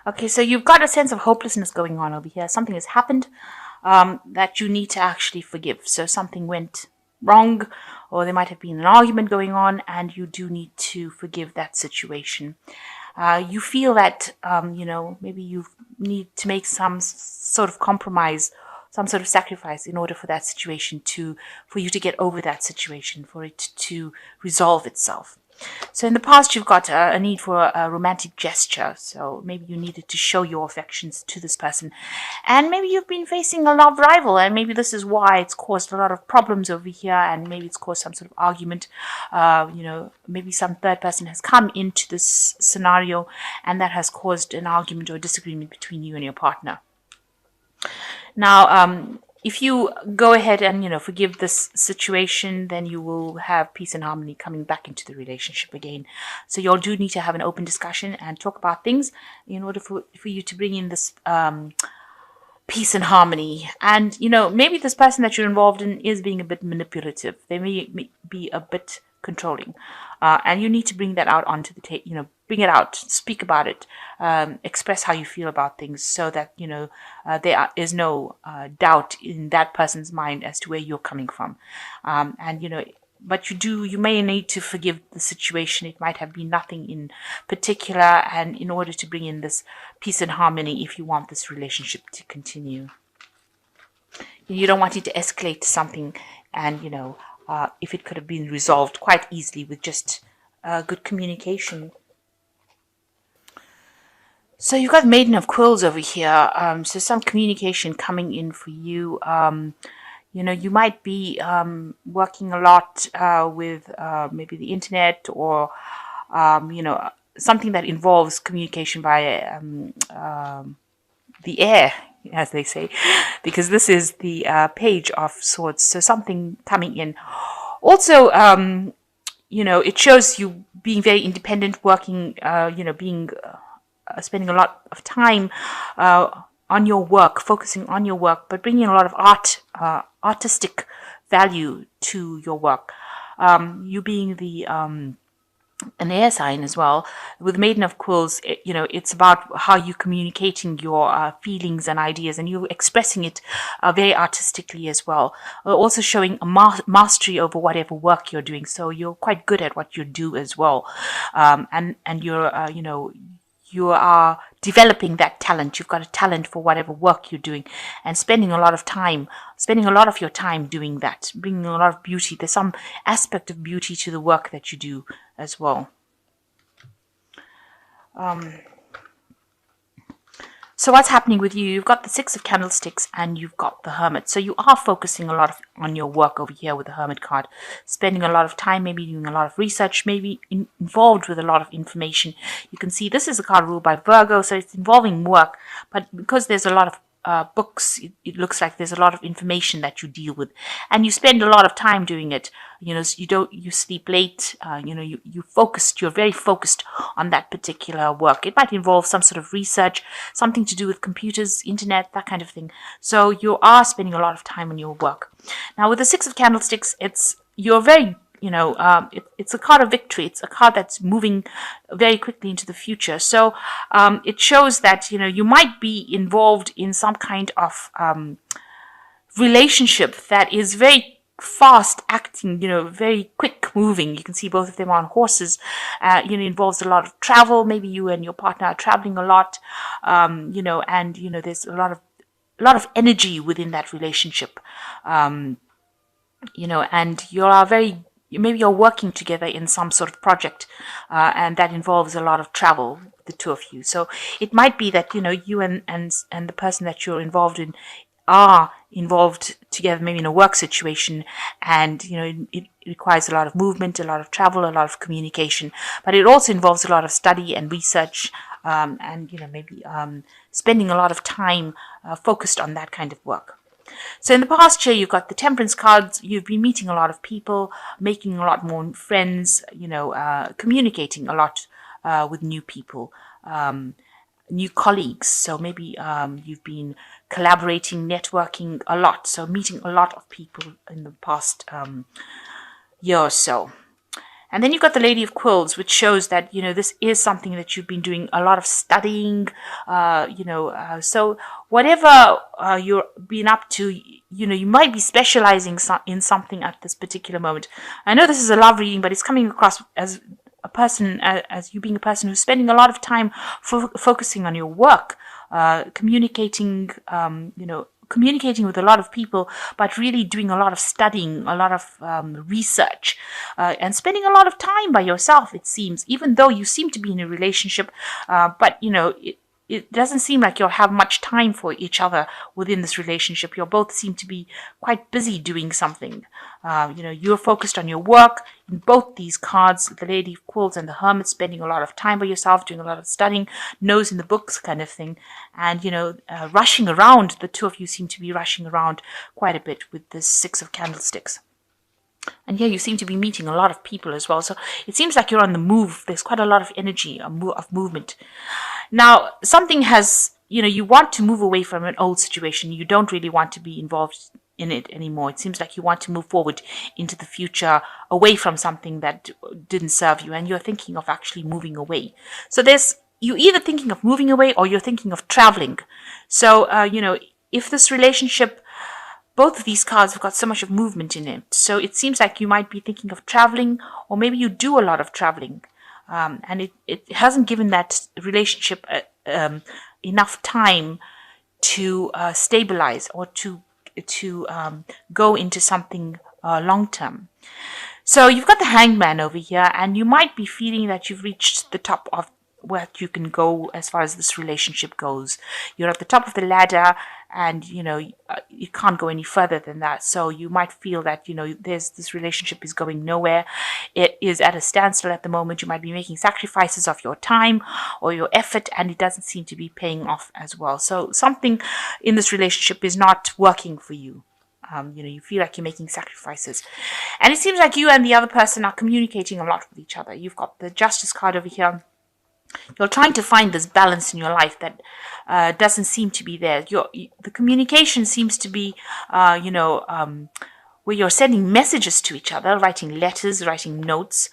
Okay, so you've got a sense of hopelessness going on over here. Something has happened that you need to actually forgive. So something went wrong, or there might have been an argument going on, and you do need to forgive that situation. You feel that, maybe you need to make some sort of compromise, some sort of sacrifice in order for that situation for you to get over that situation, for it to resolve itself. So in the past, you've got a need for a romantic gesture. So maybe you needed to show your affections to this person. And maybe you've been facing a love rival, and maybe this is why it's caused a lot of problems over here, and maybe it's caused some sort of argument. Maybe some third person has come into this scenario, and that has caused an argument or disagreement between you and your partner. Now, if you go ahead and forgive this situation, then you will have peace and harmony coming back into the relationship again. So you all do need to have an open discussion and talk about things in order for you to bring in this peace and harmony. And maybe this person that you're involved in is being a bit manipulative. They may be a bit controlling, and you need to bring that out onto the table. Bring it out, speak about it, express how you feel about things, so that there is no doubt in that person's mind as to where you're coming from. But you may need to forgive the situation. It might have been nothing in particular, and in order to bring in this peace and harmony, if you want this relationship to continue, you don't want it to escalate to something, and if it could have been resolved quite easily with just good communication. So you've got Maiden of Quills over here. So some communication coming in for you. You might be working a lot with maybe the internet, or something that involves communication via the air, as they say, because this is the Page of Swords. So something coming in. Also, it shows you being very independent, working, being spending a lot of time on your work, focusing on your work, but bringing a lot of artistic value to your work. You being an air sign as well, with Maiden of Quills, it's about how you're communicating your feelings and ideas, and you're expressing it very artistically as well. Also showing a mastery over whatever work you're doing, so you're quite good at what you do as well, and you're you are developing that talent. You've got a talent for whatever work you're doing, and spending a lot of your time doing that, bringing a lot of beauty. There's some aspect of beauty to the work that you do as well. So what's happening with you? You've got the Six of Candlesticks and you've got the Hermit. So you are focusing a lot on your work over here with the Hermit card, spending a lot of time, maybe doing a lot of research, maybe involved with a lot of information. You can see this is a card ruled by Virgo, so it's involving work, but because there's a lot of books, it looks like there's a lot of information that you deal with, and you spend a lot of time doing it. So you sleep late. You're very focused on that particular work. It might involve some sort of research, something to do with computers, internet, that kind of thing. So you are spending a lot of time on your work. Now with the Six of Candlesticks, you're very it's a card of victory. It's a card that's moving very quickly into the future. So it shows that you might be involved in some kind of relationship that is very fast acting, very quick moving. You can see both of them on horses. Involves a lot of travel. Maybe you and your partner are traveling a lot. And there's a lot of energy within that relationship. And maybe you're working together in some sort of project, and that involves a lot of travel, the two of you. So it might be that you and the person that you're involved in are involved together, maybe in a work situation, and it requires a lot of movement, a lot of travel, a lot of communication, but it also involves a lot of study and research, and maybe spending a lot of time focused on that kind of work. So in the past year, you've got the Temperance cards. You've been meeting a lot of people, making a lot more friends, communicating a lot with new people, new colleagues. So maybe you've been collaborating, networking a lot. So meeting a lot of people in the past year or so. And then you've got the Lady of Quills, which shows that, this is something that you've been doing a lot of studying, so whatever you're being up to, you might be specializing in something at this particular moment. I know this is a love reading, but it's coming across as a person, as you being a person who's spending a lot of time focusing on your work, communicating with a lot of people, but really doing a lot of studying, a lot of research, and spending a lot of time by yourself, it seems, even though you seem to be in a relationship, but it doesn't seem like you'll have much time for each other within this relationship. You both seem to be quite busy doing something. You're focused on your work. In both these cards, the Lady of Quills and the Hermit, spending a lot of time by yourself, doing a lot of studying, nose in the books kind of thing. And, rushing around. The two of you seem to be rushing around quite a bit with this Six of Candlesticks. And here you seem to be meeting a lot of people as well. So it seems like you're on the move. There's quite a lot of energy, of movement. Now, something has, you want to move away from an old situation. You don't really want to be involved in it anymore. It seems like you want to move forward into the future, away from something that didn't serve you. And you're thinking of actually moving away. So you're either thinking of moving away or you're thinking of traveling. So, if this relationship, both of these cards have got so much of movement in it. So it seems like you might be thinking of traveling, or maybe you do a lot of traveling. And it hasn't given that relationship enough time to stabilize or to go into something long term. So you've got the Hangman over here, and you might be feeling that you've reached the top of where you can go as far as this relationship goes. You're at the top of the ladder, and you can't go any further than that. So you might feel that this relationship is going nowhere. It is at a standstill at the moment. You might be making sacrifices of your time or your effort, and it doesn't seem to be paying off as well. So something in this relationship is not working for you. You feel like you're making sacrifices, and it seems like you and the other person are communicating a lot with each other. You've got the Justice card over here. You're trying to find this balance in your life that doesn't seem to be there. The communication seems to be, where you're sending messages to each other, writing letters, writing notes,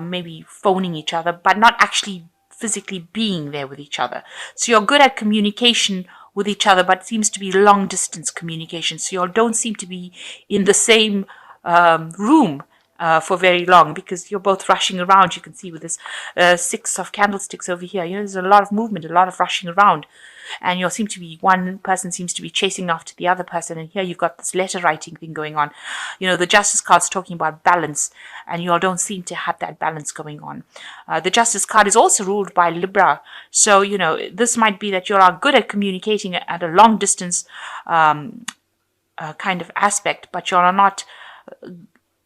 maybe phoning each other, but not actually physically being there with each other. So you're good at communication with each other, but it seems to be long distance communication. So you don't seem to be in the same room for very long, because you're both rushing around. You can see with this Six of Candlesticks over here, there's a lot of movement, a lot of rushing around, and one person seems to be chasing after the other person, and here you've got this letter writing thing going on. The Justice card's talking about balance, and you all don't seem to have that balance going on. The Justice card is also ruled by Libra, so this might be that you are good at communicating at a long distance kind of aspect, but you are not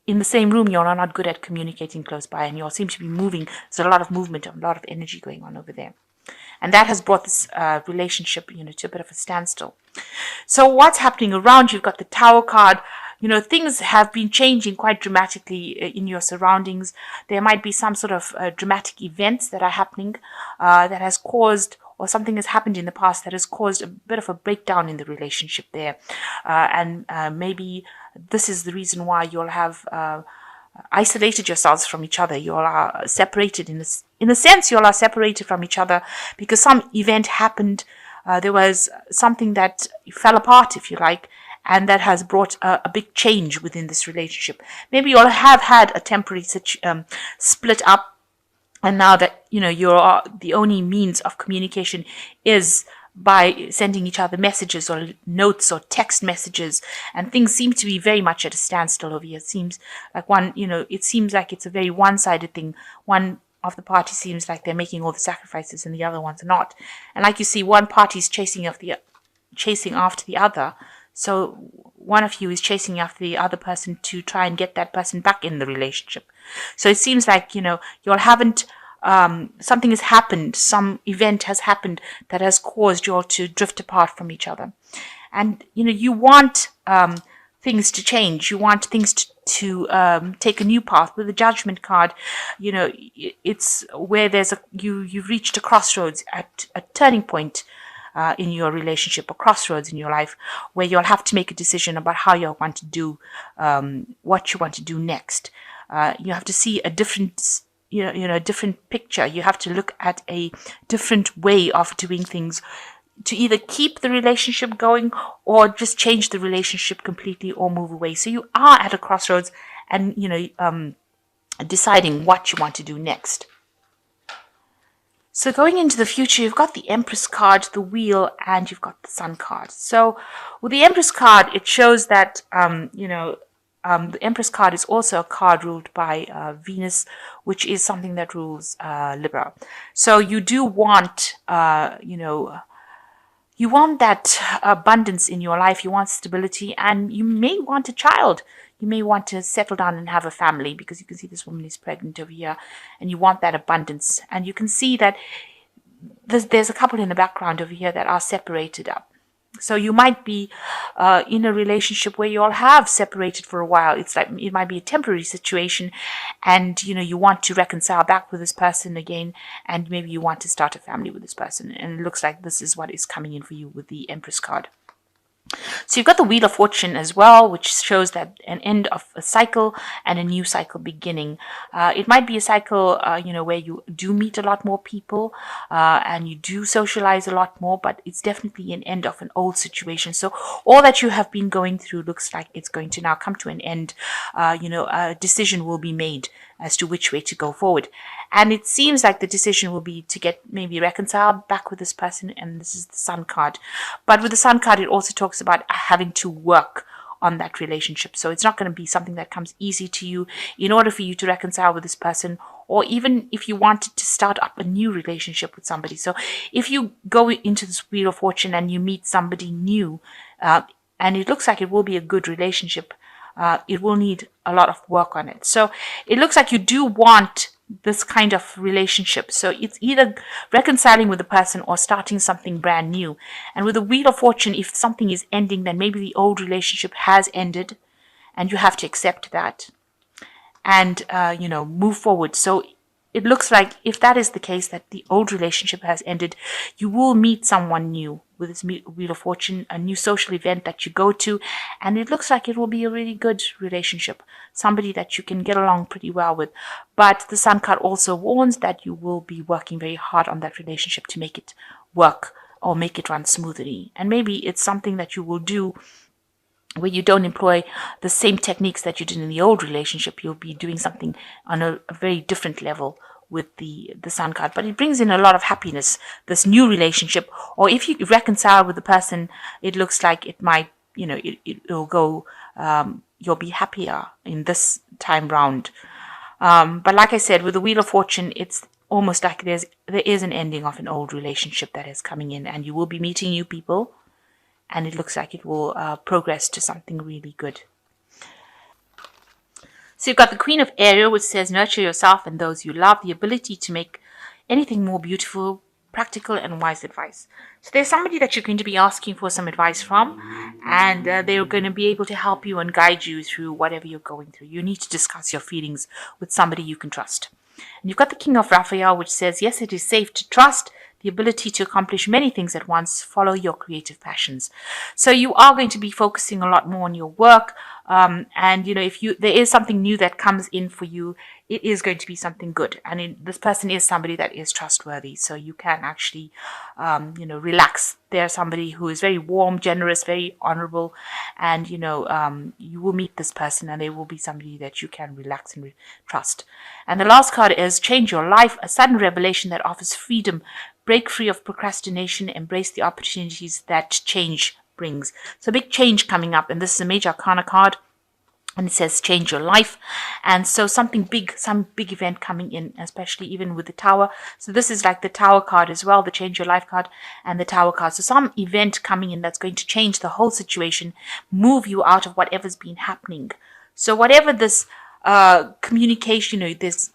in the same room. You're not good at communicating close by, and you all seem to be moving. There's a lot of movement, a lot of energy going on over there. And that has brought this relationship, to a bit of a standstill. So what's happening around you? You've got the Tower card. Things have been changing quite dramatically in your surroundings. There might be some sort of dramatic events that are happening that has caused, or something has happened in the past that has caused a bit of a breakdown in the relationship there. And maybe this is the reason why you'll have isolated yourselves from each other. You all are separated in a sense. You all are separated from each other because some event happened. There was something that fell apart, if you like, and that has brought a big change within this relationship. Maybe you all have had a temporary split up, and now that you're the only means of communication is by sending each other messages or notes or text messages, and things seem to be very much at a standstill over here. It seems like it seems like it's a very one-sided thing. One of the parties seems like they're making all the sacrifices and the other ones are not. And like you see, one party is chasing after the other. So one of you is chasing after the other person to try and get that person back in the relationship. So it seems like, you all haven't, something has happened, some event has happened that has caused you all to drift apart from each other. And, you want things to change. You want things to take a new path. With the Judgment card, it's where you've reached a crossroads, at a turning point in your relationship, a crossroads in your life, where you'll have to make a decision about how you want to do, what you want to do next. You have to see a different, a different picture. You have to look at a different way of doing things to either keep the relationship going or just change the relationship completely or move away. So you are at a crossroads and, deciding what you want to do next. So going into the future, you've got the Empress card, the Wheel, and you've got the Sun card. So with the Empress card, it shows that, the Empress card is also a card ruled by Venus, which is something that rules Libra. So you do want, you want that abundance in your life. You want stability, and you may want a child. You may want to settle down and have a family, because you can see this woman is pregnant over here, and you want that abundance. And you can see that there's a couple in the background over here that are separated up. So you might be in a relationship where you all have separated for a while. It's like it might be a temporary situation, and you want to reconcile back with this person again, and maybe you want to start a family with this person. And it looks like this is what is coming in for you with the Empress card. So you've got the Wheel of Fortune as well, which shows that an end of a cycle and a new cycle beginning. It might be a cycle, where you do meet a lot more people and you do socialize a lot more, but it's definitely an end of an old situation. So all that you have been going through looks like it's going to now come to an end. A decision will be made as to which way to go forward. And it seems like the decision will be to get maybe reconciled back with this person, and this is the Sun card. But with the Sun card, it also talks about having to work on that relationship. So it's not going to be something that comes easy to you in order for you to reconcile with this person, or even if you wanted to start up a new relationship with somebody. So if you go into this Wheel of Fortune and you meet somebody new, and it looks like it will be a good relationship, it will need a lot of work on it. So it looks like you do want this kind of relationship. So it's either reconciling with the person or starting something brand new. And with the Wheel of Fortune, if something is ending, then maybe the old relationship has ended and you have to accept that and, move forward. So it looks like if that is the case, that the old relationship has ended, you will meet someone new with this Wheel of Fortune, a new social event that you go to, and it looks like it will be a really good relationship, somebody that you can get along pretty well with. But the Sun card also warns that you will be working very hard on that relationship to make it work or make it run smoothly. And maybe it's something that you will do where you don't employ the same techniques that you did in the old relationship. You'll be doing something on a very different level with the Sun card, but it brings in a lot of happiness, this new relationship. Or if you reconcile with the person, it looks like it might, it'll go, you'll be happier in this time round. But like I said, with the Wheel of Fortune, it's almost like there is an ending of an old relationship that is coming in, and you will be meeting new people, and it looks like it will progress to something really good. So you've got the Queen of Aries, which says nurture yourself and those you love, the ability to make anything more beautiful, practical and wise advice. So there's somebody that you're going to be asking for some advice from, and they're going to be able to help you and guide you through whatever you're going through. You need to discuss your feelings with somebody you can trust. And you've got the King of Raphael, which says, yes, it is safe to trust, the ability to accomplish many things at once, follow your creative passions. So you are going to be focusing a lot more on your work. And if there is something new that comes in for you, it is going to be something good. And this person is somebody that is trustworthy. So you can actually, relax. They're somebody who is very warm, generous, very honorable. And, you will meet this person and they will be somebody that you can relax and trust. And the last card is change your life, a sudden revelation that offers freedom. Break free of procrastination, embrace the opportunities that change brings. So big change coming up, and this is a major arcana card, and it says change your life. And so something big, some big event coming in, especially even with the Tower. So this is like the Tower card as well, the change your life card and the Tower card. So some event coming in that's going to change the whole situation, move you out of whatever's been happening. So whatever this communication, there's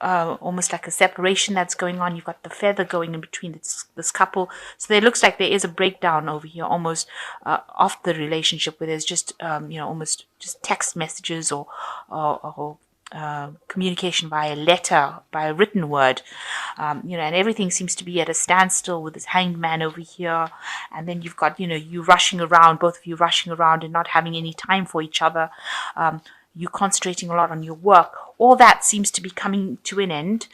almost like a separation that's going on. You've got the feather going in between this couple. So there looks like there is a breakdown over here, almost of the relationship, where there's just almost just text messages or communication via letter, by a written word, and everything seems to be at a standstill with this Hanged Man over here. And then you've got you rushing around, both of you rushing around and not having any time for each other. you concentrating a lot on your work, all that seems to be coming to an end.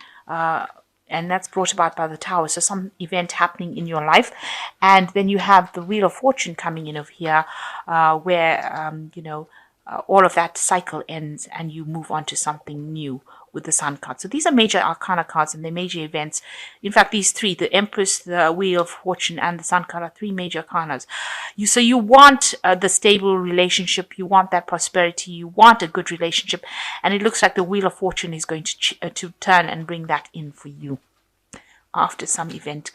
And that's brought about by the Tower. So some event happening in your life. And then you have the Wheel of Fortune coming in over here, where, all of that cycle ends and you move on to something new with the Sun card. So these are major arcana cards and they're major events. In fact, these three, the Empress, the Wheel of Fortune, and the Sun card, are three major arcanas. So you want the stable relationship, you want that prosperity, you want a good relationship, and it looks like the Wheel of Fortune is going to turn and bring that in for you after some event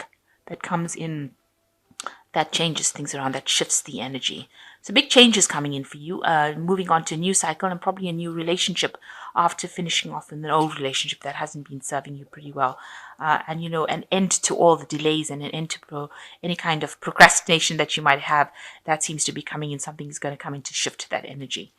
that comes in that changes things around, that shifts the energy. So big changes coming in for you, moving on to a new cycle and probably a new relationship after finishing off in an old relationship that hasn't been serving you pretty well. And, an end to all the delays and an end to any kind of procrastination that you might have. That seems to be coming in. Something is going to come in to shift that energy.